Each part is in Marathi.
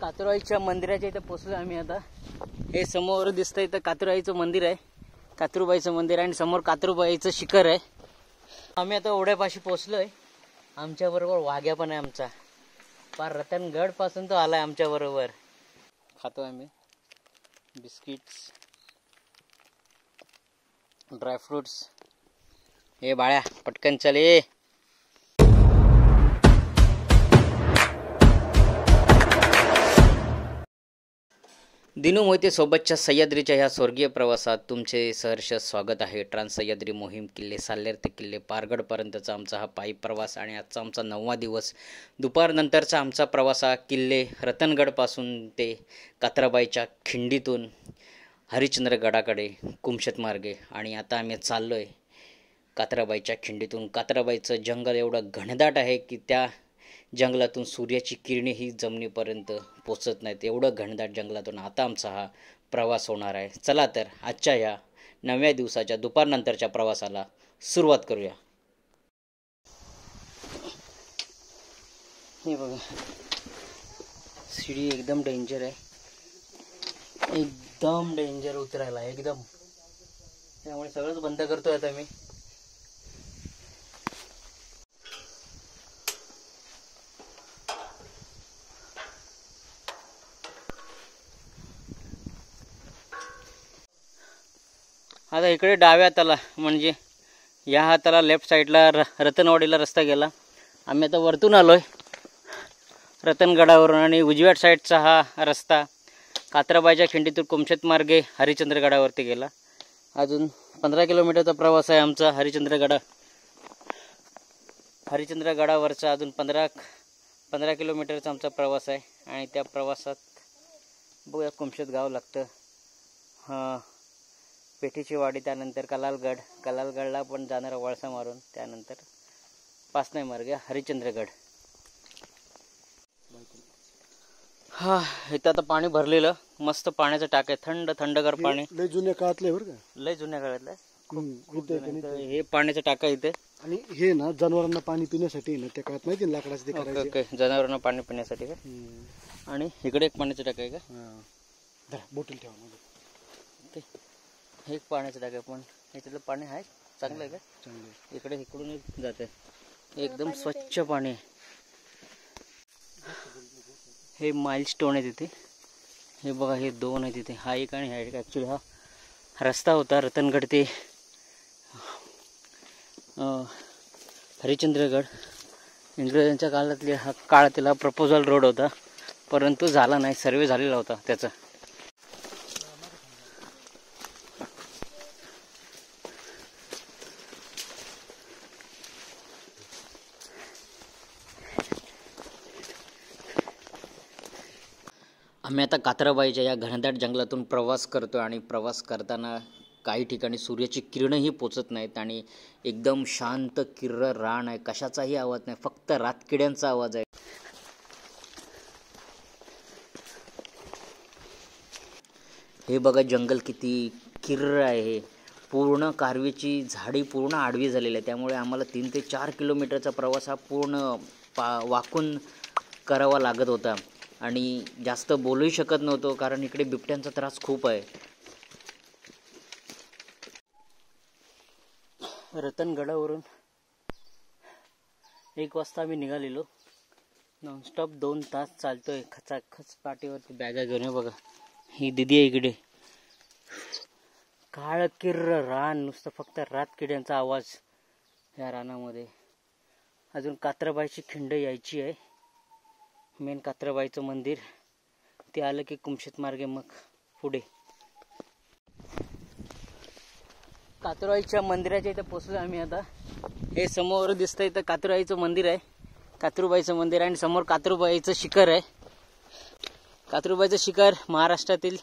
कातुराईच्या मंदिराच्या इथे पोहोचलो आम्ही आता. हे समोर दिसतंय इथं कातुराईचं मंदिर आहे, कातुरबाईचं मंदिर आहे आणि समोर कातुरबाईचं शिखर आहे. आम्ही आता ओढ्यापाशी पोहोचलोय. आमच्या बरोबर वाघ्या पण आहे आमचा, पार रतनगड पासून तो आलाय आमच्या बरोबर. खातो आम्ही बिस्किट्स, ड्रायफ्रुट्स. हे बाळ्या पटकन चले. दिनू मोहिते सोबतच्या सह्याद्रीच्या ह्या स्वर्गीय प्रवासात तुमचे सहर्ष स्वागत आहे. ट्रान्स सह्याद्री मोहीम, किल्ले साल्हेर ते किल्ले पारगडपर्यंतचा आमचा हा पायी प्रवास आणि आजचा आमचा 9वा दिवस. दुपारनंतरचा आमचा प्रवास हा किल्ले रतनगडपासून ते कात्राबाईच्या खिंडीतून हरिश्चंद्रगडाकडे कुमशत मार्गे. आणि आता आम्ही चाललो आहे कात्राबाईच्या खिंडीतून. कात्राबाईचं जंगल एवढं घनदाट आहे की त्या जंगलातून सूर्याची किरणे ही जमिनीपर्यंत पोचत नाहीत. एवढं घनदाट जंगलातून आता आमचा हा प्रवास होणार आहे. चला तर आजच्या या 9व्या दिवसाच्या दुपारनंतरच्या प्रवासाला सुरुवात करूया. हे बघा, शिडी एकदम डेंजर आहे, एकदम डेंजर उतरायला एकदम. त्यामुळे सगळंच बंद करतोय आता मी. आता इकडे डाव्या हाताला म्हणजे या हाताला लेफ्ट साईडला रतनवाडीला रस्ता गेला. आम्ही आता वरतून आलो आहे रतनगडावरून आणि उजव्या साईडचा हा रस्ता कात्राबाईच्या खिंडीतून कुमशत मार्गे हरिश्चंद्रगडावरती गेला. अजून 15 किलोमीटरचा प्रवास आहे आमचा हरिश्चंद्रगडावरचा. अजून 15 किलोमीटरचा आमचा प्रवास आहे आणि त्या प्रवासात बघूया कुमशत गाव लागतं, पेठीची वाडी, त्यानंतर कलालगडला पण जाणारा वळसा मारून त्यानंतर पासनाई मार्गे हरिश्चंद्रगड. हा, इथं आता पाणी भरलेलं मस्त पाण्याचं टाक आहे, थंडगार पाणी. लय जुन्या काळातलं बरं का, लय जुन्या काळातलं. हे पाण्याचं टाका इथे. आणि हे ना जनावरांना पाणी पिण्यासाठी ना त्या काळात माहिती लाकडाचं ते करायचं. जनावरांना पाणी पिण्यासाठी का. आणि इकडे एक पाण्याचं टाका आहे का, बोटल ठेवा ते. हे एक पाण्याचं टाका पण याच्यातलं पाणी आहे चांगलं आहे का. चांगलं. इकडे इकडून जात आहे, एकदम स्वच्छ पाणी. हे माइलस्टोन आहे तिथे. हे बघा, हे 2 आहे तिथे, हा एक आणि हा एक. ॲक्च्युली हा रस्ता होता रतनगड ते हरिश्चंद्रगड. इंग्रजांच्या काळातले हा काळातला प्रपोजल रोड होता, परंतु झाला नाही, सर्वे झालेला होता त्याचा. आम्ही आता कात्राबाईच्या या घनदाट जंगलातून प्रवास करतो आणि प्रवास करताना काही ठिकाणी सूर्याची किरणंही पोचत नाहीत आणि एकदम शांत किर्र रान आहे, कशाचाही आवाज नाही, फक्त रातकिड्यांचा आवाज आहे. हे बघा जंगल किती किर्र आहे. पूर्ण कारवीची झाडी पूर्ण आडवी झालेली आहे, त्यामुळे आम्हाला 3 ते 4 किलोमीटरचा प्रवास हा पूर्ण वाकून करावा लागत होता आणि जास्त बोलूही शकत नव्हतो कारण इकडे बिबट्यांचा त्रास खूप आहे. रतनगडावरून 1 वाजता आम्ही निघालेलो. नॉनस्टॉप 2 तास चालतोय खचाखच पाठीवरती बॅगा घेऊन. बघा ही दिदी आहे इकडे. काळ किर्र रान, नुसतं फक्त रातकिड्यांचा आवाज या रानामध्ये. अजून कात्राबाईची खिंड यायची आहे, मेन कात्राबाईचं मंदिर. ते आलं की कुमशत मार्गे मग पुढे. कातुराईच्या मंदिराच्या इथे पोचलो आम्ही आता. हे समोर दिसतंय इथं कातुराईचं मंदिर आहे, कातुरबाईचं मंदिर आहे आणि समोर कातुरबाईचं शिखर आहे. कातुरबाईचं शिखर महाराष्ट्रातील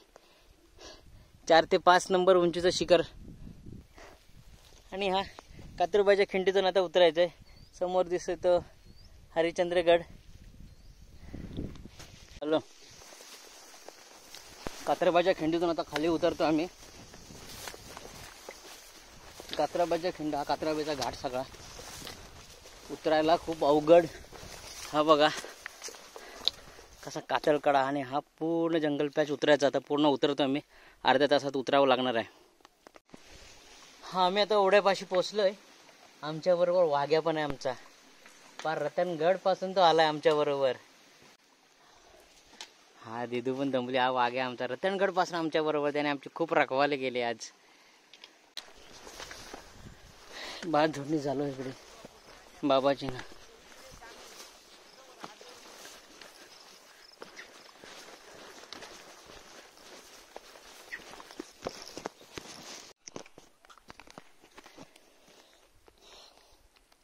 4 ते 5 नंबर उंचीचं शिखर. आणि हा कातुरबाईच्या खिंडीतून आता उतरायचं आहे. समोर दिसतोय तो हरिश्चंद्रगड. हॅलो, कात्राबाईच्या खिंडीतून आता खाली उतरतो आम्ही. कात्राबाईच्या खिंड, हा कात्राबाईचा घाट सगळा उतरायला खूप अवघड. हा बघा कसा कातळकडा आणि हा पूर्ण जंगल पॅच उतरायचा. आता पूर्ण उतरतो आम्ही, अर्ध्या तासात उतरावं लागणार आहे. हा आम्ही आता ओढ्यापाशी पोचलोय. आमच्याबरोबर वाघ्या पण आहे आमचा. पार रतनगड पासून तो आलाय आमच्याबरोबर. हा दिदू पण दमली. हा वाघ्या आमचा रतनगड पासून आमच्याबरोबर. त्याने आमची खूप रखवाले केली आज. भात झोडणी झालो इकडे बाबाची ना.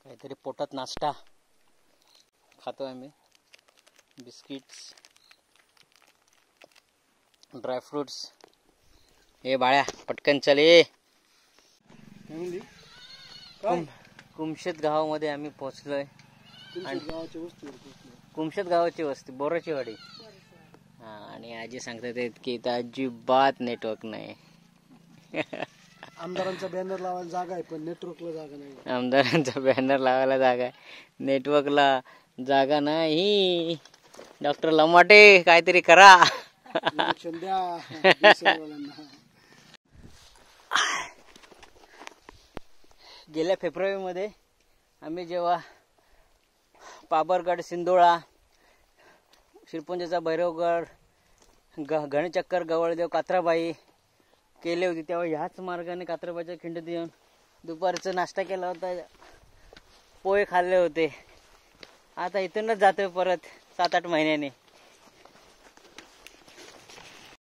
काहीतरी पोटात नाश्ता खातो आम्ही. Biscuits, dry fruits. हे बाळ्या पटकन चल ये. कुमशेत गावामध्ये आम्ही पोहोचलोय. कुमशेत गावाची वस्ती बोराची वाडी. हा आणि आजी सांगतात की इथं अजिबात नेटवर्क नाही. आमदारांचा बॅनर लावायला जागा आहे पण नेटवर्कला जागा नाही. आमदारांचा बॅनर लावायला जागा आहे, नेटवर्कला जागा नाही. डॉक्टर लमाटे काहीतरी करा. गेल्या फेब्रुवारीमध्ये आम्ही जेव्हा पाबरगड, सिंदोळा, शिरपुंजीचा भैरवगड, गणचक्कर, गवळदेव, कात्राबाई केले होते तेव्हा ह्याच मार्गाने कात्राबाईच्या खिंडीत येऊन दुपारचा नाश्ता केला होता, पोहे खाल्ले होते. आता इथूनच जातोय परत 7-8 महिन्याने.